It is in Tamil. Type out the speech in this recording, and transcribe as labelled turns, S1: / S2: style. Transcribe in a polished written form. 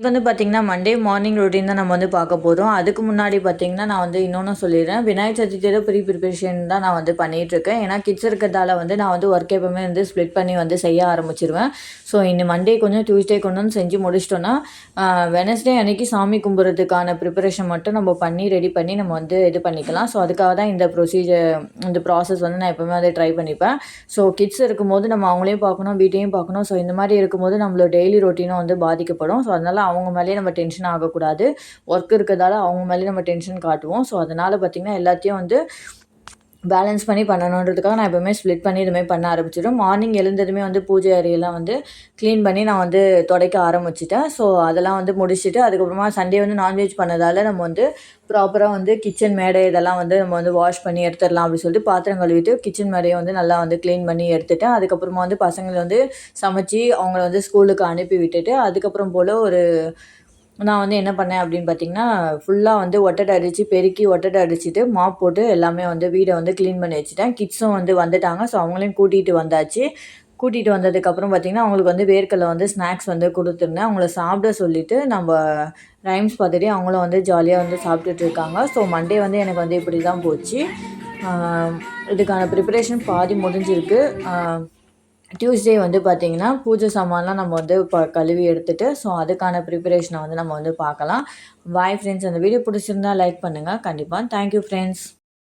S1: வந்து பார்த்தீங்கன்னா, மண்டே மார்னிங் ரொட்டீன் தான் நம்ம வந்து பார்க்க போறோம். அதுக்கு முன்னாடி பார்த்தீங்கன்னா, நான் வந்து இன்னொன்னும் சொல்லிடுறேன். விநாயகர் சதுர்த்தியோட ப்ரிப்பரேஷன் தான் நான் வந்து பண்ணிட்டுருக்கேன். ஏன்னா கிட்ஸ் இருக்கிறதால வந்து நான் வந்து ஒர்க் எப்பவுமே வந்து ஸ்ப்ளிட் பண்ணி வந்து செய்ய ஆரம்பிச்சுருவேன். ஸோ இந்த மண்டே கொஞ்சம், டியூஸ்டே கொஞ்சம் செஞ்சு முடிச்சிட்டோன்னா, வெட்னஸ்டே அன்னைக்கு சாமி கும்பிட்றதுக்கான ப்ரிப்பரேஷன் மட்டும் நம்ம பண்ணி ரெடி பண்ணி நம்ம வந்து இது பண்ணிக்கலாம். ஸோ அதுக்காக தான் இந்த ப்ராசஸ் வந்து நான் எப்பவுமே வந்து ட்ரை பண்ணிப்பேன். ஸோ கிட்ஸ் இருக்கும்போது நம்ம அவங்களையும் பார்க்கணும், வீட்டையும் பார்க்கணும். ஸோ இந்த மாதிரி இருக்கும்போது நம்மளோட டெய்லி ரொட்டீனும் வந்து பாதிக்கப்படும். ஸோ அதனால அவங்க மேலேயே நம்ம டென்ஷன் ஆகக்கூடாது. ஒர்க் இருக்கிறதால அவங்க மேலேயே நம்ம டென்ஷன் காட்டுவோம். ஸோ அதனால பார்த்தீங்கன்னா, எல்லாத்தையும் வந்து பேலன்ஸ் பண்ணி பண்ணணுன்றதுக்காக நான் எப்பவுமே ஸ்ப்ளிட் பண்ணி இதுமாரி பண்ண ஆரம்பிச்சிடுவேன். மார்னிங் எழுந்ததுமே வந்து பூஜை அறையெல்லாம் வந்து க்ளீன் பண்ணி நான் வந்து துடைக்க ஆரம்பிச்சுட்டேன். ஸோ அதெல்லாம் வந்து முடிச்சுட்டு அதுக்கப்புறமா சண்டே வந்து நான்வெஜ் பண்ணதால நம்ம வந்து ப்ராப்பராக வந்து கிச்சன் மேடை இதெல்லாம் வந்து நம்ம வந்து வாஷ் பண்ணி எடுத்துடலாம் அப்படின்னு சொல்லிட்டு பாத்திரம் கழுவிட்டு கிச்சன் மேடையை வந்து நல்லா வந்து க்ளீன் பண்ணி எடுத்துட்டேன். அதுக்கப்புறமா வந்து பசங்களை வந்து சமைச்சு அவங்கள வந்து ஸ்கூலுக்கு அனுப்பி விட்டுட்டு அதுக்கப்புறம் போல் நான் வந்து என்ன பண்ணேன் அப்படின்னு பார்த்தீங்கன்னா, ஃபுல்லாக வந்து ஒட்டடை அடித்து பெருக்கி ஒட்டடை அடிச்சுட்டு மாப் போட்டு எல்லாமே வந்து வீடை வந்து க்ளீன் பண்ணி வச்சுட்டேன். கிட்ஸும் வந்து வந்துட்டாங்க. ஸோ அவங்களையும் கூட்டிகிட்டு வந்தாச்சு. கூட்டிகிட்டு வந்ததுக்கப்புறம் பார்த்திங்கன்னா, அவங்களுக்கு வந்து வேர்க்கடல வந்து ஸ்நாக்ஸ் வந்து கொடுத்துருந்தேன். அவங்கள சாப்பிட சொல்லிவிட்டு நம்ம ரைம்ஸ் பார்த்துட்டே அவங்களும் வந்து ஜாலியாக வந்து சாப்பிட்டுட்டு இருக்காங்க. ஸோ மண்டே வந்து எனக்கு வந்து இப்படி தான் போச்சு. இதுக்கான ப்ரிப்பரேஷன் பாதி முடிஞ்சிருக்கு. டியூஸ்டே வந்து பார்த்திங்கன்னா, பூஜை சாமான்லாம் நம்ம வந்து கழுவி எடுத்துட்டு, ஸோ அதுக்கான ப்ரிப்பரேஷனை வந்து நம்ம வந்து பார்க்கலாம். Bye friends. அந்த வீடியோ பிடிச்சிருந்தா லைக் பண்ணுங்கள். கண்டிப்பாக. Thank you friends.